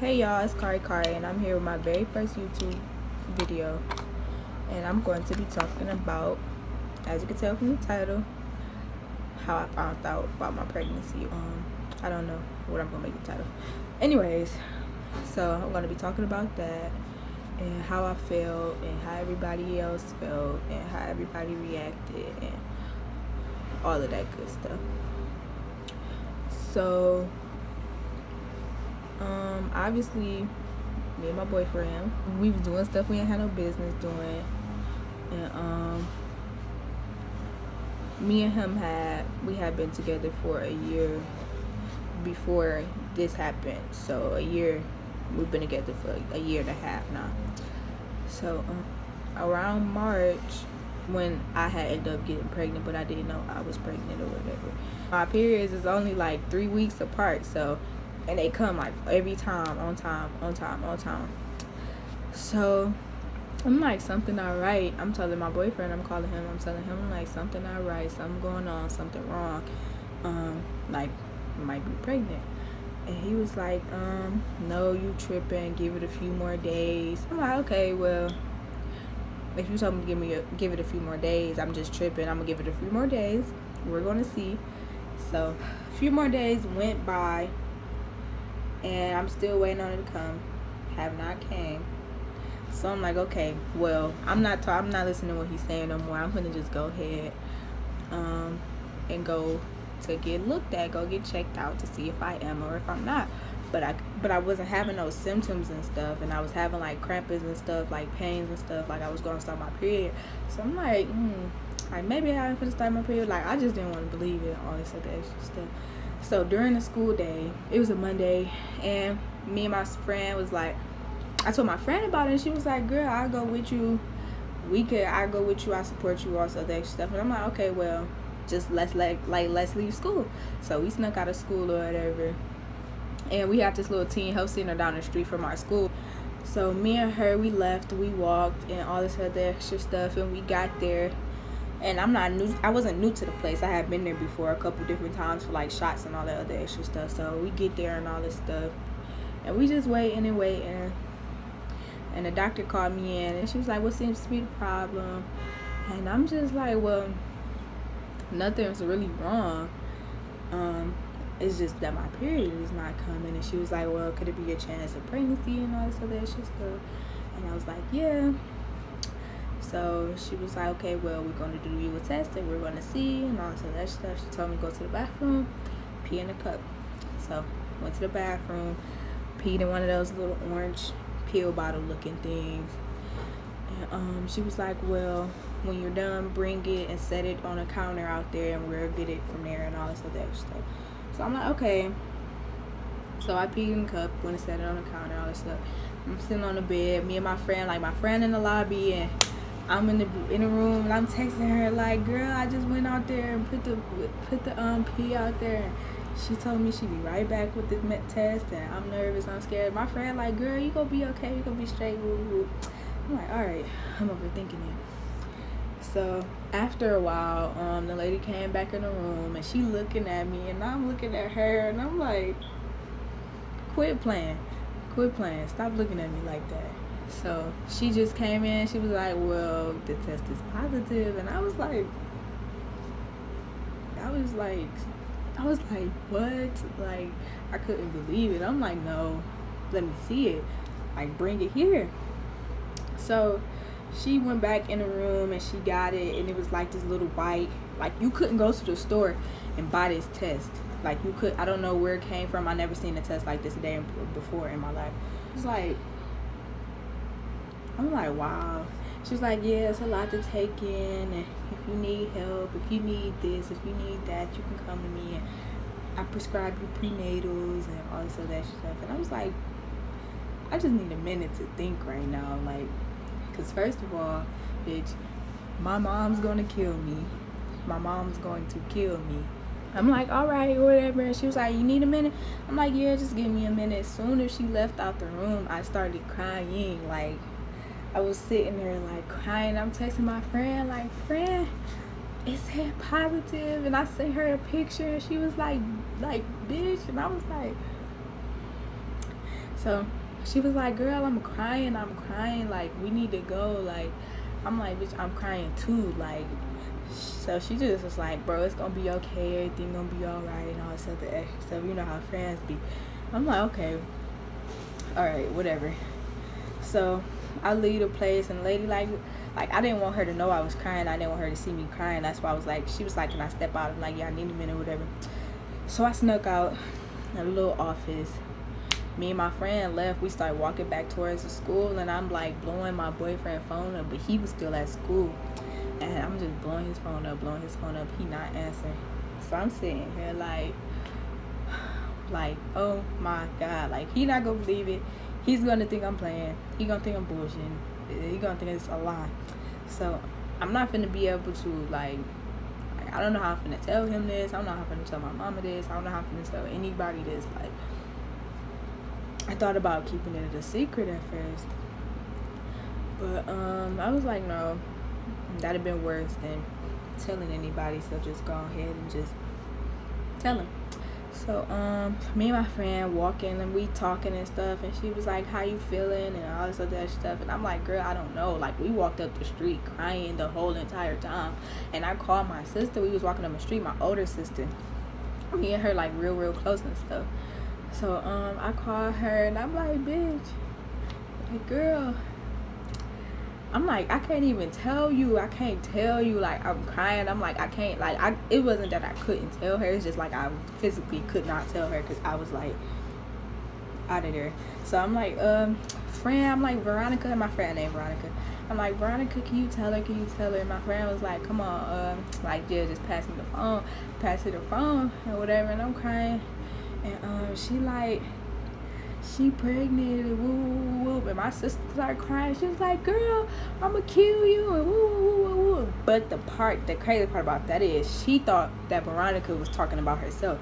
Hey y'all, it's Kari and I'm here with my very first YouTube video, and I'm going to be talking about, as you can tell from the title, how I found out about my pregnancy. I don't know what I'm gonna make the title. Anyways, so I'm gonna be talking about that and how I felt and how everybody else felt and how everybody reacted and all of that good stuff. So obviously me and my boyfriend, we was doing stuff we ain't had no business doing, and me and him had been together for a year before this happened. So a year, we've been together for a year and a half now. So around March, when I had ended up getting pregnant, but I didn't know I was pregnant or whatever. My periods is only like 3 weeks apart, so, and they come like every time, on time. So I'm like, something not right. I'm telling my boyfriend, I'm calling him, I'm telling him, like, something not right, something going on, something wrong, like, I might be pregnant. And he was like, no, you tripping, give it a few more days. I'm like, okay, well, if you told me to give it a few more days, I'm just tripping. I'm gonna give it a few more days. We're gonna see. So a few more days went by, and I'm still waiting on it to come. Have not came. So I'm like, okay, well, I'm not listening to what he's saying no more. I'm gonna just go ahead and go to get looked at, go get checked out to see if I am or if I'm not. But I wasn't having those symptoms and stuff, and I was having like cramps and stuff, like pains and stuff, like I was going to start my period. So I'm like, like maybe I ain't gonna start my period. Like, I just didn't want to believe it, all this other extra stuff. So during the school day, it was a Monday, and me and my friend was like, I told my friend about it, and she was like, girl, I'll go with you. I'll go with you, I support you, all this other extra stuff. And I'm like, okay, well, just let's leave school. So we snuck out of school or whatever, and we have this little teen health center down the street from our school. So me and her, we left, we walked, and all this other extra stuff, and we got there. And I wasn't new to the place. I had been there before a couple different times for like shots and all that other extra stuff. So we get there and all this stuff, and we just waiting and waiting. And the doctor called me in, and she was like, what seems to be the problem? And I'm just like, well, nothing's really wrong. It's just that my period is not coming. And she was like, well, could it be a chance of pregnancy and all this other extra stuff? And I was like, yeah. So she was like, okay, well, we're going to do you a test and we're going to see and all this other stuff. She told me to go to the bathroom, pee in a cup. So went to the bathroom, peed in one of those little orange pill bottle looking things. And she was like, well, when you're done, bring it and set it on a counter out there, and we'll get it from there and all this other extra stuff. So I'm like, okay. So I peed in the cup, went and set it on the counter, all this stuff. I'm sitting on the bed, me and my friend in the lobby, and I'm in the room, and I'm texting her like, girl, I just went out there and put the pee out there, and she told me she'd be right back with the test, and I'm nervous, I'm scared. My friend like, girl, you gonna be okay, you gonna be straight, woo woo. I'm like, all right, I'm overthinking it. So after a while, the lady came back in the room, and she looking at me, and I'm looking at her, and I'm like, quit playing, stop looking at me like that. So she just came in, she was like, well, the test is positive. And I was like, what? Like, I couldn't believe it. I'm like, no, let me see it, like, bring it here. So she went back in the room, and she got it, and it was like this little white, like, you couldn't go to the store and buy this test. Like, you could, I don't know where it came from. I never seen a test like this a day before in my life. It's like, I'm like, wow. She was like, yeah, it's a lot to take in, and if you need help, if you need this, if you need that, you can come to me, and I prescribe you prenatals and all this other stuff. And I was like, I just need a minute to think right now, like, because first of all, bitch, my mom's gonna kill me. My mom's going to kill me. I'm like, all right, whatever. And she was like, you need a minute? I'm like, yeah, just give me a minute. As soon as she left out the room, I started crying. Like, I was sitting there like crying. I'm texting my friend like, friend, it said positive. And I sent her a picture, and she was like bitch. And I was like, So she was like, girl, I'm crying, like we need to go. Like I'm like, bitch, I'm crying too. Like, so she just was like, bro, it's gonna be okay, everything gonna be alright and all this other extra stuff. You know how fans be. I'm like, okay, alright, whatever. So I leave the place, and the lady like I didn't want her to know I was crying. I didn't want her to see me crying. That's why I was like, she was like, can I step out? I'm like, yeah, I need a minute, whatever. So I snuck out in a little office. Me and my friend left. We started walking back towards the school, and I'm like blowing my boyfriend's phone up, but he was still at school. And I'm just blowing his phone up. He not answering. So I'm sitting here like, oh my God. Like, he not gonna believe it. He's gonna think I'm playing. He gonna think I'm bullshitting. He gonna think it's a lie. So I'm not finna be able to like I don't know how I'm finna tell him this. I don't know how I'm finna tell my mama this. I don't know how I'm finna tell anybody this. Like, I thought about keeping it a secret at first, but I was like, no, that'd have been worse than telling anybody. So just go ahead and just tell him. So me and my friend walking, and we talking and stuff, and she was like, how you feeling and all this other stuff, and I'm like, girl, I don't know. Like, we walked up the street crying the whole entire time, and I called my sister. We was walking up the street, my older sister, me and her like real close and stuff. So I called her, and I'm like, bitch, like, girl, I'm like, I can't even tell you. I can't tell you. Like, I'm crying. I'm like, I can't. Like, it wasn't that I couldn't tell her. It's just like I physically could not tell her because I was like out of there. So I'm like, friend. I'm like, Veronica. My friend named Veronica. I'm like, Veronica, can you tell her? And my friend was like, come on, like, yeah, just pass me the phone. Pass her the phone and whatever. And I'm crying. And she like, she pregnant and woo woo woo, and my sister started crying. She was like, girl, I'ma kill you and woo woo woo woo. But the crazy part about that is she thought that Veronica was talking about herself.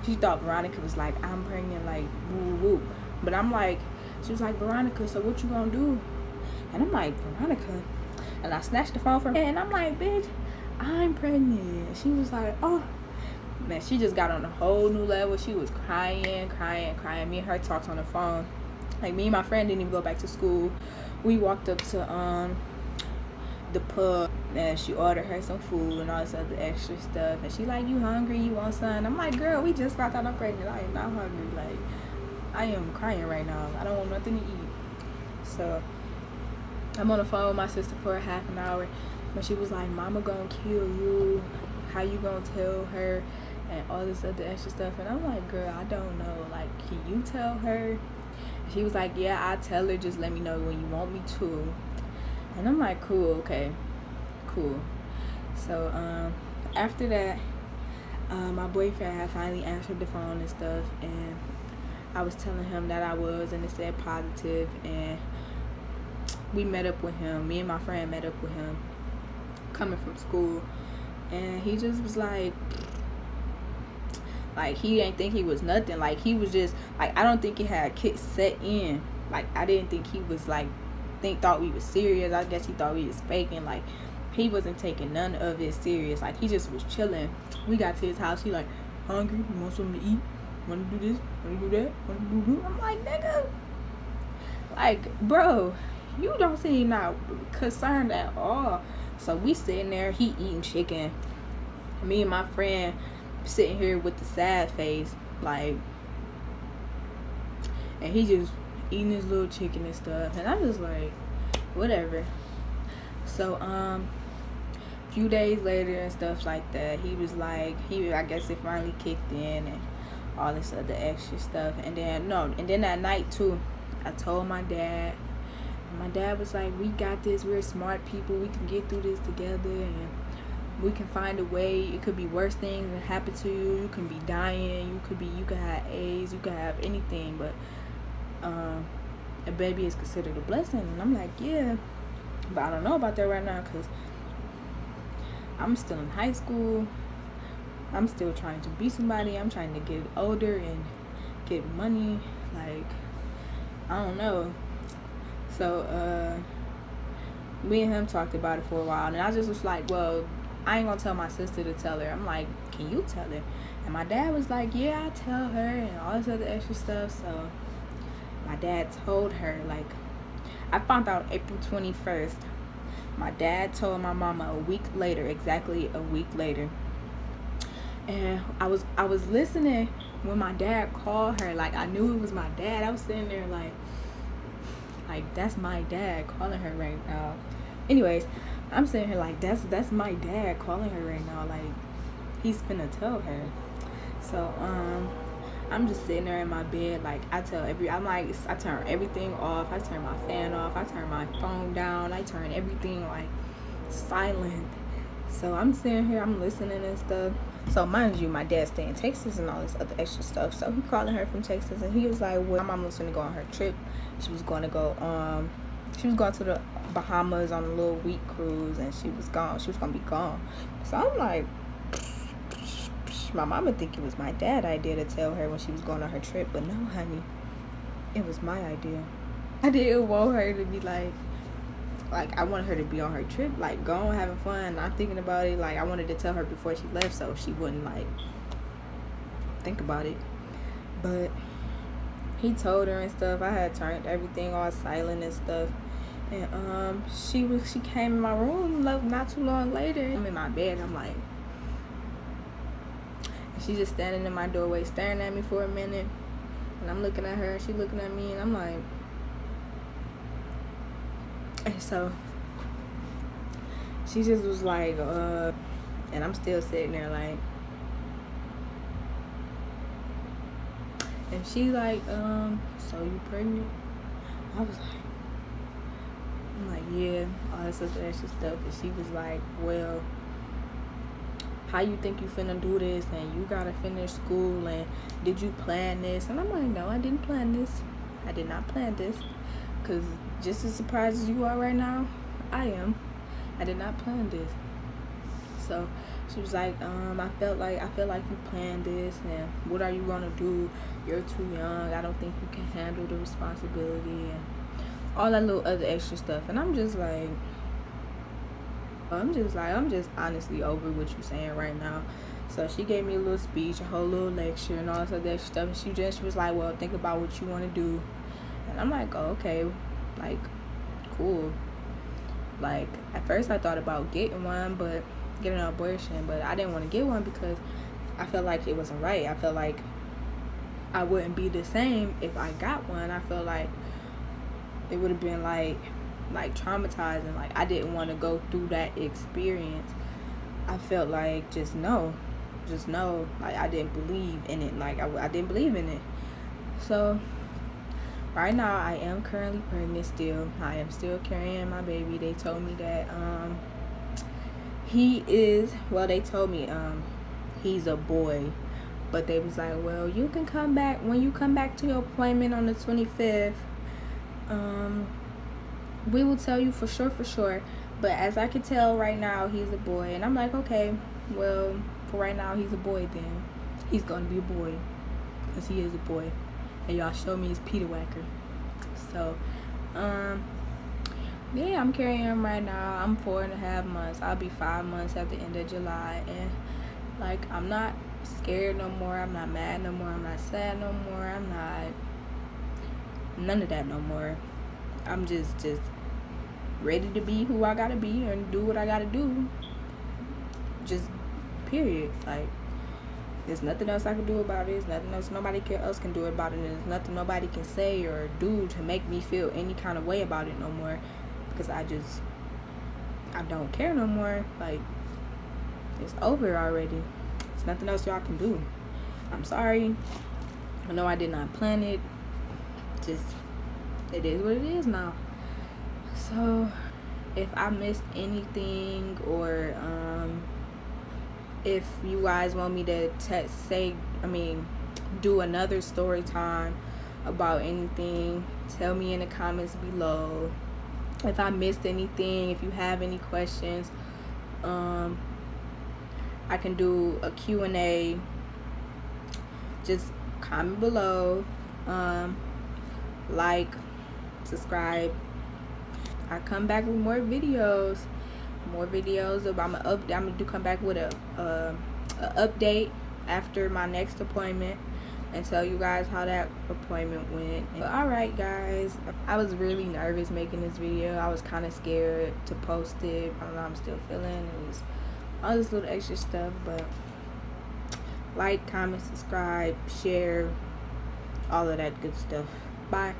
She thought Veronica was like, I'm pregnant, like woo woo woo. But I'm like, she was like, Veronica, so what you gonna do? And I'm like, Veronica. And I snatched the phone from her, and I'm like, bitch, I'm pregnant. She was like, oh. Man, she just got on a whole new level. She was crying. Me and her talked on the phone. Like, me and my friend didn't even go back to school. We walked up to the pub, and she ordered her some food and all this other extra stuff. And she like, you hungry? You want something? I'm like, girl, we just found out I'm pregnant. I am not hungry. Like, I am crying right now. I don't want nothing to eat. So I'm on the phone with my sister for a half an hour. But she was like, mama gonna kill you. How you gonna tell her? And all this other extra stuff. And I'm like, girl, I don't know. Like, can you tell her? And she was like, yeah, I'll tell her. Just let me know when you want me to. And I'm like, cool, okay, cool. So after that, my boyfriend had finally answered the phone and stuff, and I was telling him that I was, and it said positive, and we met up with him. Me and my friend met up with him coming from school, and he just was like he didn't think he was nothing. Like, he was just like, I don't think he had kids set in. Like, I didn't think he was like thought we was serious. I guess he thought we was faking. Like, he wasn't taking none of it serious. Like, he just was chilling. We got to his house. He like, hungry? You want something to eat? Want to do this? Want to do that? Want to do? I'm like, nigga, like, bro, you don't seem not concerned at all. So we sitting there. He eating chicken. Me and my friend sitting here with the sad face, like, and he just eating his little chicken and stuff, and I'm just like, whatever. So few days later and stuff like that, he was like, I guess it finally kicked in and all this other extra stuff. And then that night too, I told my dad, and my dad was like, we got this, we're smart people, we can get through this together, and we can find a way. It could be worse things that happen to you. You can be dying. You could have AIDS. You could have anything. But a baby is considered a blessing. And I'm like, yeah, but I don't know about that right now because I'm still in high school. I'm still trying to be somebody. I'm trying to get older and get money. Like, I don't know. So me and him talked about it for a while, and I just was like, well, I ain't gonna tell my sister to tell her. I'm like, can you tell her? And my dad was like, yeah, I tell her, and all this other extra stuff. So my dad told her, like, I found out April 21st. My dad told my mama a week later, exactly a week later. And I was listening when my dad called her. Like, I knew it was my dad. I was sitting there like that's my dad calling her right now. Anyways, I'm sitting here like that's my dad calling her right now. Like, he's finna tell her. So I'm just sitting there in my bed, like, I turn everything off. I turn my fan off. I turn my phone down. I turn everything like silent. So I'm sitting here, I'm listening and stuff. So mind you, my dad stay in Texas and all this other extra stuff. So he calling her from Texas, and he was like, well, my mom was gonna go on her trip. She was going to go to the Bahamas on a little week cruise, and she was gone. She was gonna be gone. So I'm like, my mama think it was my dad's idea to tell her when she was going on her trip, but no, honey, it was my idea. I didn't want her to be like I wanted her to be on her trip, like, going, having fun, not thinking about it. Like, I wanted to tell her before she left so she wouldn't like think about it. But he told her and stuff. I had turned everything all silent and stuff. And she came in my room not too long later. I'm in my bed, I'm like, she's just standing in my doorway staring at me for a minute, and I'm looking at her and she looking at me, and I'm like, and so she just was like, and I'm still sitting there like, and she like, so you pregnant? I was like, I'm like, yeah, all this other extra stuff. And she was like, well, how you think you finna do this, and you gotta finish school, and did you plan this? And I'm like, no, I didn't plan this. I did not plan this. Because just as surprised as you are right now, I am. I did not plan this. So she was like, I feel like you planned this, and what are you gonna do? You're too young. I don't think you can handle the responsibility, and all that little other extra stuff. And I'm just honestly over what you saying right now. So she gave me a little speech, a whole little lecture, and all this other stuff. And she just was like, well, think about what you want to do. And I'm like, oh, okay, like, cool. Like, at first I thought about getting an abortion, but I didn't want to get one because I felt like it wasn't right. I felt like I wouldn't be the same if I got one. I felt like it would have been like traumatizing. Like, I didn't want to go through that experience. I felt like just no, like, I didn't believe in it. Like, I didn't believe in it. So right now I am currently pregnant still. I am still carrying my baby. They told me that they told me he's a boy, but they was like, well, you can come back when you come back to your appointment on the 25th. We will tell you for sure, but as I can tell right now, he's a boy. And I'm like, okay, well, for right now, he's a boy. Then he's gonna be a boy, because he is a boy, and y'all showed me his Peter Whacker. So yeah, I'm carrying him right now. I'm 4.5 months. I'll be 5 months at the end of July, and like, I'm not scared no more. I'm not mad no more. I'm not sad no more. I'm not none of that no more. I'm just ready to be who I gotta be and do what I gotta do. Just period. Like, there's nothing else I can do about it. There's nothing else nobody else can do about it. There's nothing nobody can say or do to make me feel any kind of way about it no more, because I don't care no more. Like, it's over already. There's nothing else y'all can do. I'm sorry. I know I did not plan it. Just, it is what it is now. So if I missed anything, or if you guys want me to do another story time about anything, tell me in the comments below. If I missed anything, if you have any questions, I can do a Q&A. Just comment below. Like, subscribe. I come back with more videos about my update. I'm gonna come back with a update after my next appointment. and tell you guys how that appointment went. But alright guys, I was really nervous making this video. I was kind of scared to post it. I don't know, I'm still feeling it. All this little extra stuff, but like, comment, subscribe, share, all of that good stuff. Bye.